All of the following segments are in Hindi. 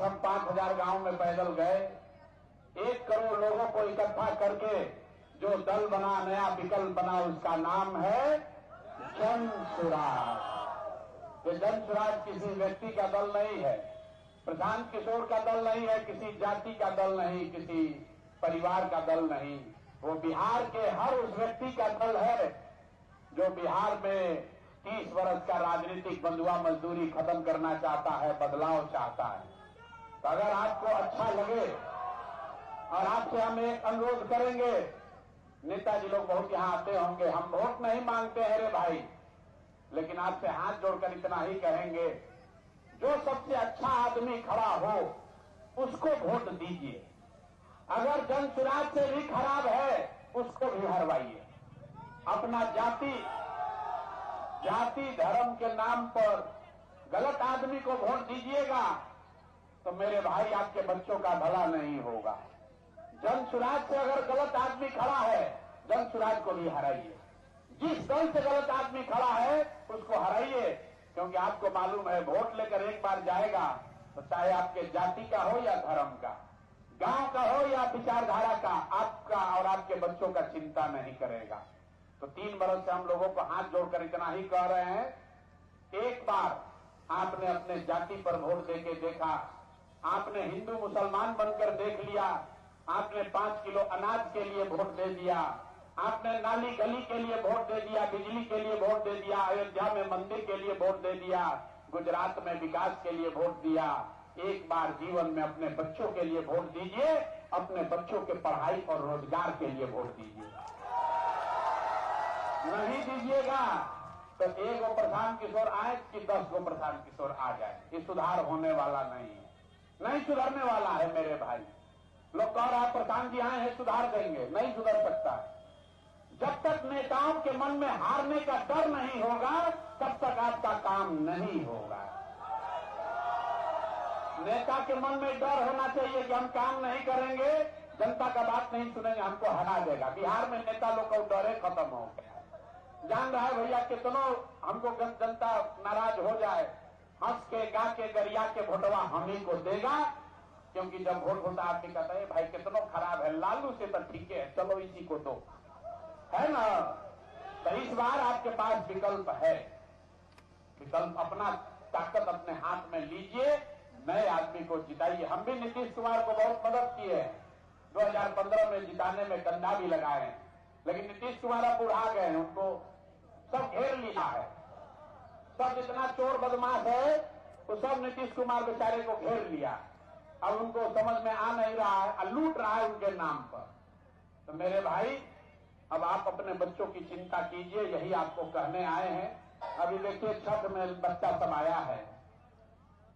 हम 5,000 गांव में पैदल गए, 1 करोड़ लोगों को इकट्ठा करके जो दल बना, नया विकल्प बना, उसका नाम है जन सुराज। ये जन सुराज किसी व्यक्ति का दल नहीं है, प्रशांत किशोर का दल नहीं है, किसी जाति का दल नहीं, किसी परिवार का दल नहीं। वो बिहार के हर उस व्यक्ति का दल है जो बिहार में 30 वर्ष का राजनीतिक बंधुआ मजदूरी खत्म करना चाहता है, बदलाव चाहता है। तो अगर आपको अच्छा लगे और आपसे हम एक अनुरोध करेंगे, नेताजी लोग बहुत यहां आते होंगे, हम वोट नहीं मांगते हैं रे भाई, लेकिन आपसे हाथ जोड़कर इतना ही कहेंगे, जो सबसे अच्छा आदमी खड़ा हो उसको वोट दीजिए। अगर जन सुराज से भी खराब है उसको भी हरवाइए। अपना जाति धर्म के नाम पर गलत आदमी को वोट दीजिएगा तो मेरे भाई आपके बच्चों का भला नहीं होगा। जन सुराज से अगर गलत आदमी खड़ा है, जन सुराज को भी हराइए। जिस दल से गलत आदमी खड़ा है उसको हराइए, क्योंकि आपको मालूम है वोट लेकर एक बार जाएगा तो चाहे आपके जाति का हो या धर्म का, गांव का हो या विचारधारा का, आपका और आपके बच्चों का चिंता नहीं करेगा। तो 3 बरस से हम लोगों को हाथ जोड़कर इतना ही कह रहे हैं, एक बार आपने अपने जाति पर वोट देके देखा, आपने हिंदू मुसलमान बनकर देख लिया, आपने 5 किलो अनाज के लिए वोट दे दिया, आपने नाली गली के लिए वोट दे दिया, बिजली के लिए वोट दे दिया, अयोध्या में मंदिर के लिए वोट दे दिया, गुजरात में विकास के लिए वोट दिया। एक बार जीवन में अपने बच्चों के लिए वोट दीजिए, अपने बच्चों के पढ़ाई और रोजगार के लिए वोट दीजिए। नहीं दीजिएगा तो 1 गो प्रशांत किशोर आए कि 10 गो प्रशांत किशोर आ जाए, ये सुधार होने वाला नहीं है, नहीं सुधरने वाला है मेरे भाई। लोग कह रहा है प्रशांत जी आए हैं सुधार देंगे, नहीं सुधर सकता। जब तक नेताओं के मन में हारने का डर नहीं होगा तब तक आपका काम नहीं होगा। नेता के मन में डर होना चाहिए कि हम काम नहीं करेंगे, जनता का बात नहीं सुनेंगे, हमको हरा देगा। बिहार में नेता लोग का डर खत्म हो गया। जान रहा है भैया कितनों हमको जनता नाराज हो जाए, हंस के गा के गरिया के वोटवा हम ही को देगा, क्योंकि जब वोट होता आदमी कहता है भाई कितनों खराब है, लालू से तो ठीक है, चलो इसी को दो, है ना। तो इस बार आपके पास विकल्प है, विकल्प अपना ताकत अपने हाथ में लीजिए, नए आदमी को जिताइए। हम भी नीतीश कुमार को बहुत मदद की है, 2015 में जिताने में डंडा भी लगाए, लेकिन नीतीश कुमार अब बुढ़ा गए हैं, उनको सब घेर लिया है। सब जितना चोर बदमाश है वो सब नीतीश कुमार बेचारे को घेर लिया। अब उनको समझ में आ नहीं रहा है, लूट रहा है उनके नाम पर। तो मेरे भाई अब आप अपने बच्चों की चिंता कीजिए, यही आपको कहने आए हैं। अभी देखिए छठ में बच्चा सब आया है,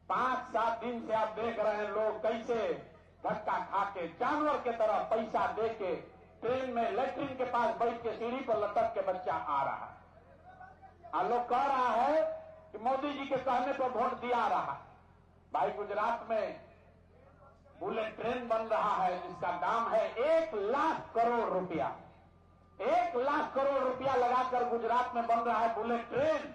5-7 दिन से आप देख रहे हैं लोग कैसे धक्का खा के जानवर के तरह पैसा दे के ट्रेन में लेटरिन के पास बैठ के सीढ़ी पर लटक के बच्चा आ रहा है। लोग कह रहा है कि मोदी जी के कहने पर वोट दिया रहा। भाई गुजरात में बुलेट ट्रेन बन रहा है जिसका दाम है 1 लाख करोड़ रुपया। 1 लाख करोड़ रुपया लगाकर गुजरात में बन रहा है बुलेट ट्रेन।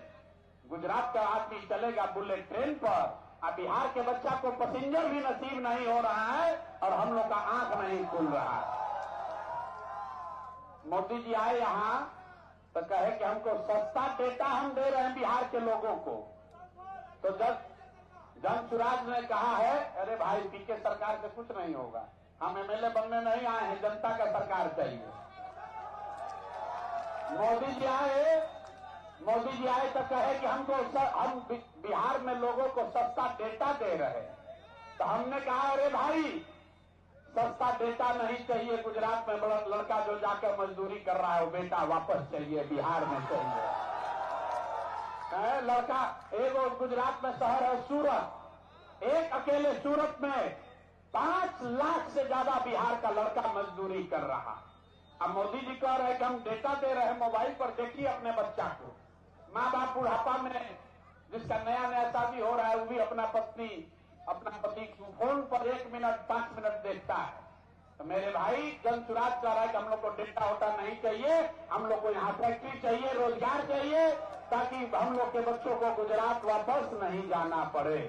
गुजरात का आदमी चलेगा बुलेट ट्रेन पर, और बिहार के बच्चा को पैसेंजर भी नसीब नहीं हो रहा है और हम लोग का आंख नहीं खुल रहा है। मोदी जी आए यहां तो कहे कि हमको सस्ता डेटा हम दे रहे हैं बिहार के लोगों को। तो जब जन सुराज ने कहा है अरे भाई पीके सरकार से कुछ नहीं होगा, हम एमएलए बनने नहीं आए हैं, जनता का सरकार चाहिए। मोदी जी आए तो कहे कि हम बिहार में लोगों को सस्ता डेटा दे रहे हैं। तो हमने कहा अरे भाई सस्ता डेटा नहीं चाहिए, गुजरात में लड़का जो जाकर मजदूरी कर रहा है वो बेटा वापस चाहिए, बिहार में चाहिए। लड़का एक गुजरात में शहर है सूरत, एक अकेले सूरत में 5 लाख से ज्यादा बिहार का लड़का मजदूरी कर रहा। अब मोदी जी कह रहे हैं कि हम डेटा दे रहे हैं, मोबाइल पर देखिए अपने बच्चा को। माँ बाप बुढ़ापा में जिसका नया शादी हो रहा है वो भी अपना पति फोन पर 1 मिनट 5 मिनट देखता है। तो मेरे भाई जन सुराज कह रहा है कि हम लोग को डेटा होता नहीं चाहिए, हम लोग को यहाँ फैक्ट्री चाहिए, रोजगार चाहिए, ताकि हम लोग के बच्चों को गुजरात वापस नहीं जाना पड़े।